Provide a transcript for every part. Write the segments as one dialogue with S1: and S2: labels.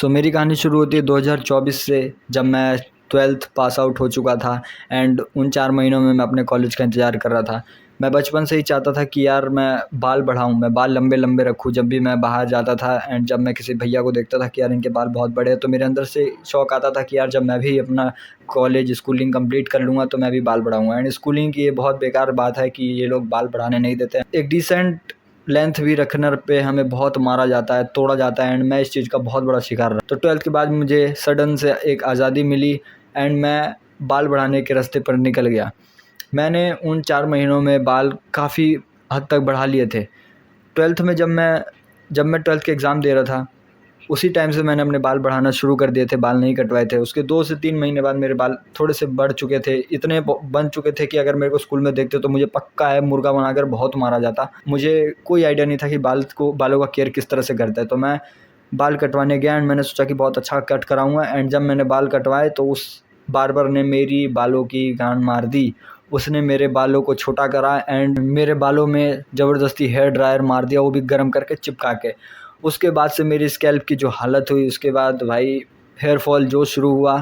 S1: मेरी कहानी शुरू होती है 2024 से, जब मैं 12th पास आउट हो चुका था एंड उन 4 महीनों में मैं अपने कॉलेज का इंतज़ार कर रहा था। मैं बचपन से ही चाहता था कि यार मैं बाल बढ़ाऊँ, मैं बाल लंबे-लंबे रखूँ। जब भी मैं बाहर जाता था एंड जब मैं किसी भैया को देखता था कि यार इनके बाल बहुत बड़े हैं, तो मेरे अंदर से शौक आता था कि यार जब मैं भी अपना कॉलेज स्कूलिंग कंप्लीट कर लूँगा तो मैं भी बाल बढ़ाऊँगा। एंड स्कूलिंग की ये बहुत बेकार बात है कि ये लोग बाल बढ़ाने नहीं देते हैं। एक डिसेंट लेंथ भी रखने पे हमें बहुत मारा जाता है, तोड़ा जाता है एंड मैं इस चीज़ का बहुत बड़ा शिकार रहा। तो 12th के बाद मुझे सडन से एक आज़ादी मिली एंड मैं बाल बढ़ाने के रास्ते पर निकल गया। मैंने उन 4 महीनों में बाल काफ़ी हद तक बढ़ा लिए थे। 12th में जब मैं 12th के एग्ज़ाम दे रहा था, उसी टाइम से मैंने अपने बाल बढ़ाना शुरू कर दिए थे, बाल नहीं कटवाए थे। उसके 2 से 3 महीने बाद मेरे बाल थोड़े से बढ़ चुके थे, इतने ब बन चुके थे कि अगर मेरे को स्कूल में देखते तो मुझे पक्का है मुर्गा बनाकर बहुत मारा जाता। मुझे कोई आइडिया नहीं था कि बालों का केयर किस तरह से करते हैं। तो मैं बाल कटवाने गया एंड मैंने सोचा कि बहुत अच्छा कट कराऊँगा एंड जब मैंने बाल कटवाए तो उस बार्बर ने मेरी बालों की गांड मार दी। उसने मेरे बालों को छोटा करा एंड मेरे बालों में ज़बरदस्ती हेयर ड्रायर मार दिया, वो भी गर्म करके चिपका के। उसके बाद से मेरी स्कैल्प की जो हालत हुई, उसके बाद भाई हेयर फॉल जो शुरू हुआ,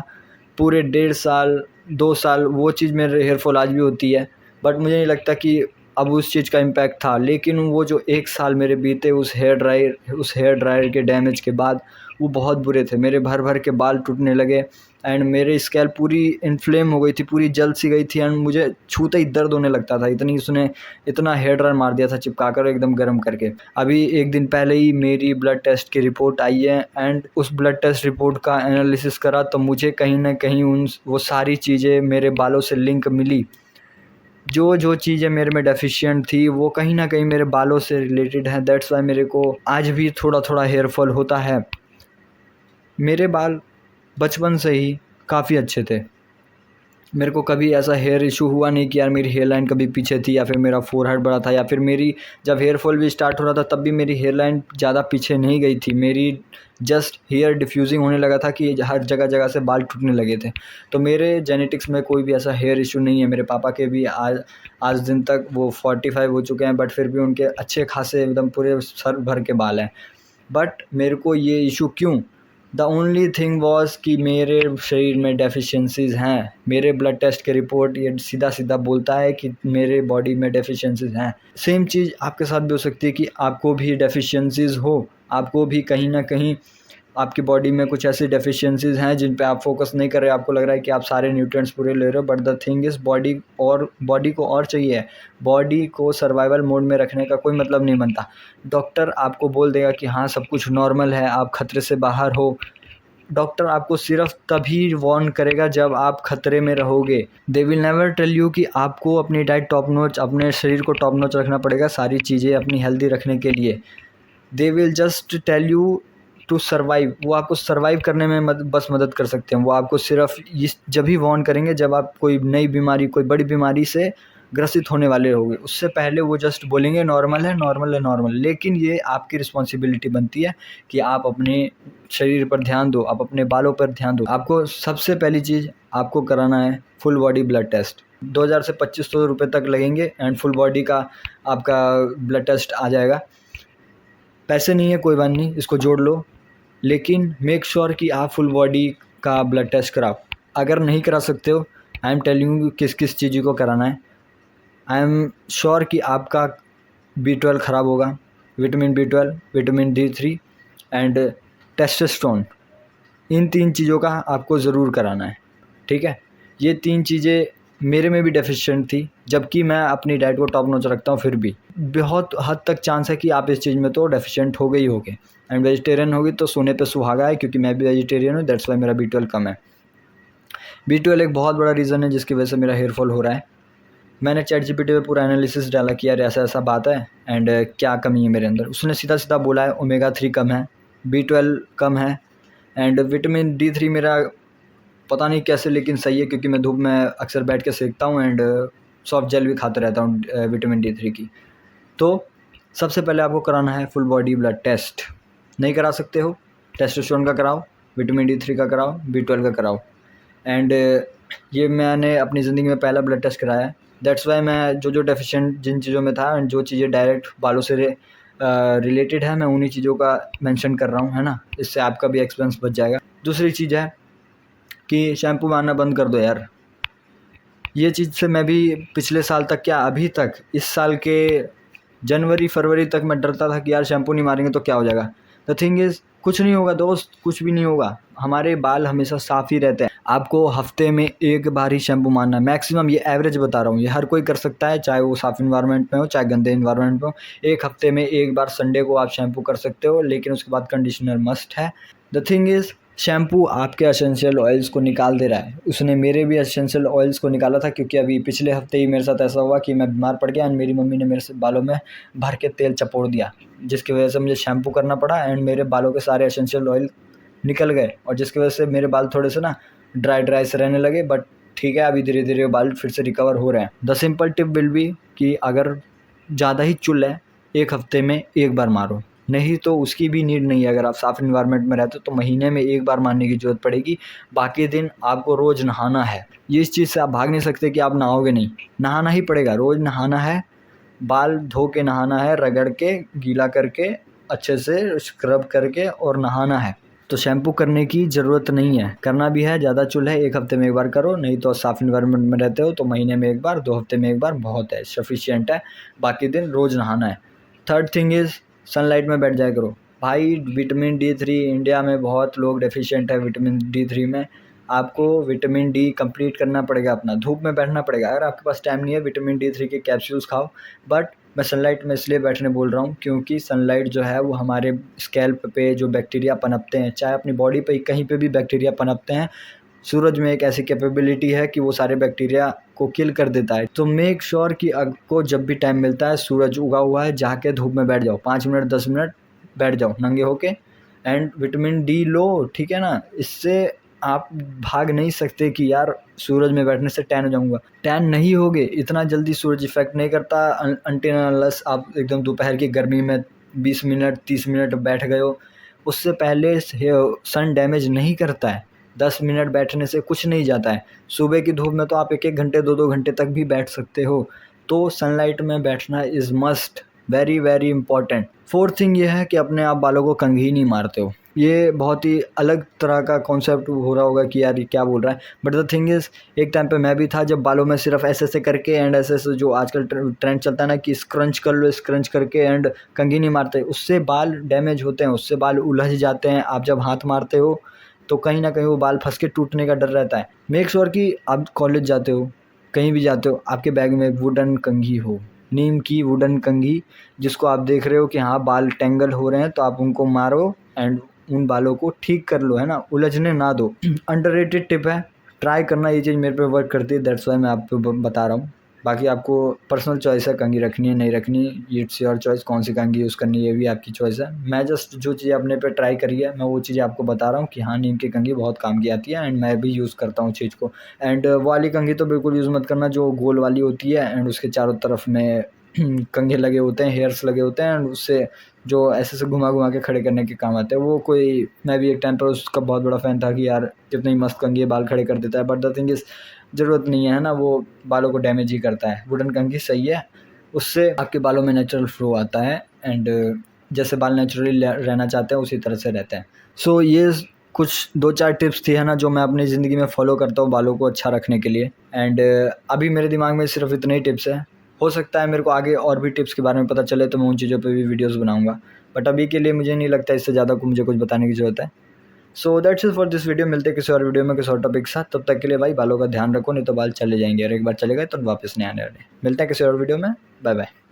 S1: पूरे 1.5 साल 2 साल वो चीज़ मेरे हेयर फॉल आज भी होती है। बट मुझे नहीं लगता कि अब उस चीज़ का इम्पैक्ट था, लेकिन वो जो 1 साल मेरे बीते उस हेयर ड्रायर के डैमेज के बाद, वो बहुत बुरे थे। मेरे भर-भर के बाल टूटने लगे एंड मेरी स्कैल्प पूरी इन्फ्लेम हो गई थी, पूरी जल सी गई थी एंड मुझे छूते ही दर्द होने लगता था। उसने इतना हेयर ड्रायर मार दिया था चिपका कर एकदम गर्म करके। अभी 1 दिन पहले ही मेरी ब्लड टेस्ट की रिपोर्ट आई है एंड उस ब्लड टेस्ट रिपोर्ट का एनालिसिस करा तो मुझे कहीं न कहीं वो सारी चीज़ें मेरे बालों से लिंक मिली। जो चीज़ें मेरे में डेफ़िशिएंट थी वो कहीं न कहीं मेरे बालों से रिलेटेड है। दैट्स व्हाई मेरे को आज भी थोड़ा-थोड़ा हेयर फॉल होता है। मेरे बाल बचपन से ही काफ़ी अच्छे थे। मेरे को कभी ऐसा हेयर इशू हुआ नहीं कि यार मेरी हेयर लाइन कभी पीछे थी या फिर मेरा फ़ोरहेड बड़ा था या फिर मेरी जब हेयर फॉल भी स्टार्ट हो रहा था तब भी मेरी हेयर लाइन ज़्यादा पीछे नहीं गई थी। मेरी जस्ट हेयर डिफ्यूज़िंग होने लगा था कि हर जगह-जगह से बाल टूटने लगे थे। तो मेरे जेनेटिक्स में कोई भी ऐसा हेयर इशू नहीं है। मेरे पापा के भी आज आज दिन तक वो 45 हो चुके हैं बट फिर भी उनके अच्छे खासे एकदम पूरे सर भर के बाल हैं। बट मेरे को ये इशू क्यों? द ओनली थिंग वॉज कि मेरे शरीर में डेफिशिएंसीज़ हैं। मेरे ब्लड टेस्ट के रिपोर्ट ये सीधा-सीधा बोलता है कि मेरे बॉडी में डेफिशिएंसीज़ हैं। सेम चीज़ आपके साथ भी हो सकती है कि आपको भी डेफिशिएंसीज़ हो, आपको भी कहीं न कहीं आपकी बॉडी में कुछ ऐसी डेफिशिएंसीज़ हैं जिन पे आप फ़ोकस नहीं कर रहे, आपको लग रहा है कि आप सारे न्यूट्रिएंट्स पूरे ले रहे हो but the thing is body को और चाहिए। बॉडी को सर्वाइवल मोड में रखने का कोई मतलब नहीं बनता। डॉक्टर आपको बोल देगा कि हाँ, सब कुछ नॉर्मल है, आप खतरे से बाहर हो। डॉक्टर आपको सिर्फ़ तभी वार्न करेगा जब आप खतरे में रहोगे। They will never tell you कि आपको अपनी डाइट टॉप नॉच, अपने शरीर को टॉप नॉच रखना पड़ेगा सारी चीज़ें अपनी हेल्दी रखने के लिए। They will just tell you to survive. वो आपको सर्वाइव करने में बस मदद कर सकते हैं। वो आपको सिर्फ इस जब ही वार्न करेंगे जब आप कोई नई बीमारी, कोई बड़ी बीमारी से ग्रसित होने वाले होंगे। उससे पहले वो जस्ट बोलेंगे नॉर्मल है, नॉर्मल है, नॉर्मल। लेकिन ये आपकी रिस्पॉन्सिबिलिटी बनती है कि आप अपने शरीर पर ध्यान दो, आप अपने बालों पर ध्यान दो। आपको सबसे पहली चीज़ आपको कराना है फुल बॉडी ब्लड टेस्ट। 2000 से 2500 रुपये तक लगेंगे एंड फुल बॉडी का आपका ब्लड टेस्ट आ जाएगा। पैसे नहीं है कोई बात नहीं, इसको जोड़ लो, लेकिन मेक श्योर कि आप फुल बॉडी का ब्लड टेस्ट कराओ। अगर नहीं करा सकते हो, आई एम टेलिंग यू किस किस चीज़ों को कराना है। आई एम श्योर कि आपका B12 ख़राब होगा, vitamin B12, vitamin D3 and testosterone. इन 3 चीज़ों का आपको ज़रूर कराना है, ठीक है? ये 3 चीज़ें मेरे में भी डेफिशिएंट थी, जबकि मैं अपनी डाइट को टॉप नॉच रखता हूँ फिर भी। बहुत हद तक चांस है कि आप इस चीज़ में तो डेफिशिएंट हो गए ही होगे एंड वेजिटेरियन होगी तो सोने पे सुहागा है, क्योंकि मैं भी वेजिटेरियन हूँ, दैट्स व्हाई मेरा B12 कम है। B12 एक बहुत बड़ा रीज़न है जिसकी वजह से मेरा हेयर फॉल हो रहा है। मैंने ChatGPT पे पूरा एनालिसिस डाला कि यार ऐसा-ऐसा बात है एंड क्या कमी है मेरे अंदर। उसने सीधा-सीधा बोला है ओमेगा 3 कम है, B12 कम है एंड विटामिन D3 मेरा पता नहीं कैसे लेकिन सही है, क्योंकि मैं धूप में अक्सर बैठ के सेकता हूँ एंड सॉफ्ट जेल भी खाता रहता हूँ विटामिन D3 की। तो सबसे पहले आपको कराना है फुल बॉडी ब्लड टेस्ट। नहीं करा सकते हो, टेस्टोस्टेरोन का कराओ, विटामिन D3 का कराओ, B12 का कराओ एंड ये मैंने अपनी ज़िंदगी में पहला ब्लड टेस्ट कराया है। दैट्स वाई मैं जो डेफिशिएंट जिन चीज़ों में था एंड जो चीज़ें डायरेक्ट बालों से रिलेटेड है, मैं उन्हीं चीज़ों का मेंशन कर रहा हूँ, है ना। इससे आपका भी एक्सपेंस बच जाएगा। दूसरी चीज़ है कि शैम्पू मारना बंद कर दो यार। ये चीज़ से मैं भी पिछले साल तक, क्या अभी तक, इस साल के जनवरी फरवरी तक मैं डरता था कि यार शैम्पू नहीं मारेंगे तो क्या हो जाएगा। द थिंग इज़ कुछ नहीं होगा दोस्त, कुछ भी नहीं होगा। हमारे बाल हमेशा साफ़ ही रहते हैं। आपको हफ्ते में एक बार ही शैम्पू मारना है मैक्सिमम, ये एवरेज बता रहा हूँ, ये हर कोई कर सकता है, चाहे वो साफ़ इन्वायरमेंट में हो चाहे गंदे इन्वायरमेंट में हो। एक हफ्ते में एक बार संडे को आप शैम्पू कर सकते हो, लेकिन उसके बाद कंडीशनर मस्ट है। द थिंग इज़ शैम्पू आपके एसेंशियल ऑयल्स को निकाल दे रहा है। उसने मेरे भी एसेंशियल ऑयल्स को निकाला था, क्योंकि अभी पिछले हफ्ते ही मेरे साथ ऐसा हुआ कि मैं बीमार पड़ गया एंड मेरी मम्मी ने मेरे से बालों में भर के तेल चपोड़ दिया, जिसकी वजह से मुझे शैम्पू करना पड़ा एंड मेरे बालों के सारे एसेंशियल ऑयल निकल गए, और जिसकी वजह से मेरे बाल थोड़े से ना ड्राई से रहने लगे। बट ठीक है, अभी धीरे धीरे बाल फिर से रिकवर हो रहे हैं। The simple tip will be कि अगर ज़्यादा ही चुल है, एक हफ्ते में एक बार मारो, नहीं तो उसकी भी नीड नहीं है। अगर आप साफ़ इन्वायरमेंट में रहते हो तो महीने में एक बार मारने की ज़रूरत पड़ेगी। बाकी दिन आपको रोज़ नहाना है। ये इस चीज़ से आप भाग नहीं सकते कि आप नहाओगे नहीं, नहाना ही पड़ेगा, रोज़ नहाना है। बाल धो के नहाना है, रगड़ के गीला करके अच्छे से स्क्रब करके और नहाना है। तो शैम्पू करने की ज़रूरत नहीं है। करना भी है, ज़्यादा चुल है, एक हफ्ते में एक बार करो, नहीं तो साफ़ इन्वायरमेंट में रहते हो तो महीने में एक बार, 2 हफ्ते में एक बार बहुत है, सफिशिएंट है। बाकी दिन रोज़ नहाना है। थर्ड थिंग इज़ सनलाइट में बैठ जाया करो भाई। विटामिन D3 इंडिया में बहुत लोग डेफिशिएंट है विटामिन D3 में। आपको विटामिन डी कंप्लीट करना पड़ेगा, अपना धूप में बैठना पड़ेगा। अगर आपके पास टाइम नहीं है, विटामिन D3 के कैप्सूल्स खाओ। बट मैं सनलाइट में इसलिए बैठने बोल रहा हूँ क्योंकि सनलाइट जो है वो हमारे स्कैल्प पे जो बैक्टीरिया पनपते हैं, चाहे अपनी बॉडी पे कहीं पे भी बैक्टीरिया पनपते हैं, सूरज में एक ऐसी कैपेबिलिटी है कि वो सारे बैक्टीरिया को किल कर देता है। तो मेक श्योर कि आपको जब भी टाइम मिलता है, सूरज उगा हुआ है, जाके धूप में बैठ जाओ, 5 मिनट 10 मिनट बैठ जाओ नंगे होके एंड विटामिन डी लो, ठीक है ना। इससे आप भाग नहीं सकते कि यार सूरज में बैठने से टैन हो जाऊंगा। टैन नहीं होगे, इतना जल्दी सूरज इफेक्ट नहीं करता अनटिल अनलेस आप एकदम दोपहर की गर्मी में 20 मिनट 30 मिनट बैठ गए हो। उससे पहले सन डैमेज नहीं करता है। 10 मिनट बैठने से कुछ नहीं जाता है। सुबह की धूप में तो आप 1-1 घंटे 2-2 घंटे तक भी बैठ सकते हो। तो सनलाइट में बैठना is must, very very important. Fourth thing ये है कि अपने आप बालों को कंघी नहीं मारते हो। ये बहुत ही अलग तरह का कॉन्सेप्ट हो रहा होगा कि यार ये क्या बोल रहा है, बट द थिंग इज़ एक टाइम पे मैं भी था जब बालों में सिर्फ ऐसे ऐसे करके एंड ऐसे ऐसे, जो आजकल ट्रेंड चलता है ना कि स्क्रंच कर लो, स्क्रंच करके एंड कंघी नहीं मारते, उससे बाल डैमेज होते हैं, उससे बाल उलझ जाते हैं। आप जब हाथ मारते हो तो कहीं ना कहीं वो बाल फंस के टूटने का डर रहता है। मेक श्योर कि आप कॉलेज जाते हो, कहीं भी जाते हो, आपके बैग में एक वुडन कंघी हो, नीम की वुडन कंघी, जिसको आप देख रहे हो कि हाँ बाल टेंगल हो रहे हैं तो आप उनको मारो एंड उन बालों को ठीक कर लो, है ना, उलझने ना दो। अंडररेटेड टिप है, ट्राई करना, ये चीज़ मेरे पे वर्क करती है, दैट्स वाई मैं आपको बता रहा हूँ। बाकी आपको पर्सनल चॉइस है, कंघी रखनी है नहीं रखनी, इट्स योर चॉइस, कौन सी कंघी यूज़ करनी है ये भी आपकी चॉइस है। मैं जस्ट जो चीज़ अपने पे ट्राई करी है मैं वो चीज़ें आपको बता रहा हूँ कि हाँ नीम की कंघी बहुत काम की आती है एंड मैं भी यूज़ करता हूँ चीज़ को। एंड वो वाली कंघी तो बिल्कुल यूज़ मत करना जो गोल वाली होती है एंड उसके चारों तरफ में कंघे लगे होते हैं, हेयर्स लगे होते हैं एंड उससे जो ऐसे घुमा घुमा के खड़े करने के काम आते हैं। वो कोई, मैं भी एक टाइम पर उसका बहुत बड़ा फ़ैन था कि यार कितनी मस्त कंघी है, बाल खड़े कर देता है, बट द थिंग इज़ ज़रूरत नहीं है ना, वो बालों को डैमेज ही करता है। वुडन कंघी सही है, उससे आपके बालों में नेचुरल फ्लो आता है एंड जैसे बाल नेचुरली रहना चाहते हैं उसी तरह से रहते हैं। सो ये कुछ 2-4 टिप्स थी, है ना, जो मैं अपनी ज़िंदगी में फ़ॉलो करता हूँ बालों को अच्छा रखने के लिए। एंड अभी मेरे दिमाग में सिर्फ इतने ही टिप्स हैं। हो सकता है मेरे को आगे और भी टिप्स के बारे में पता चले तो मैं उन चीज़ों पे भी वीडियोज़ बनाऊँगा, बट अभी के लिए मुझे नहीं लगता इससे ज़्यादा मुझे कुछ बताने की ज़रूरत है। So that's it for this video. मिलते हैं किसी और वीडियो में किसी और टॉपिक के साथ। तब तक के लिए भाई बालों का ध्यान रखो, नहीं तो बाल चले जाएंगे और एक बार चले गए तो वापस नहीं आने वाले। मिलते हैं किसी और वीडियो में। Bye bye.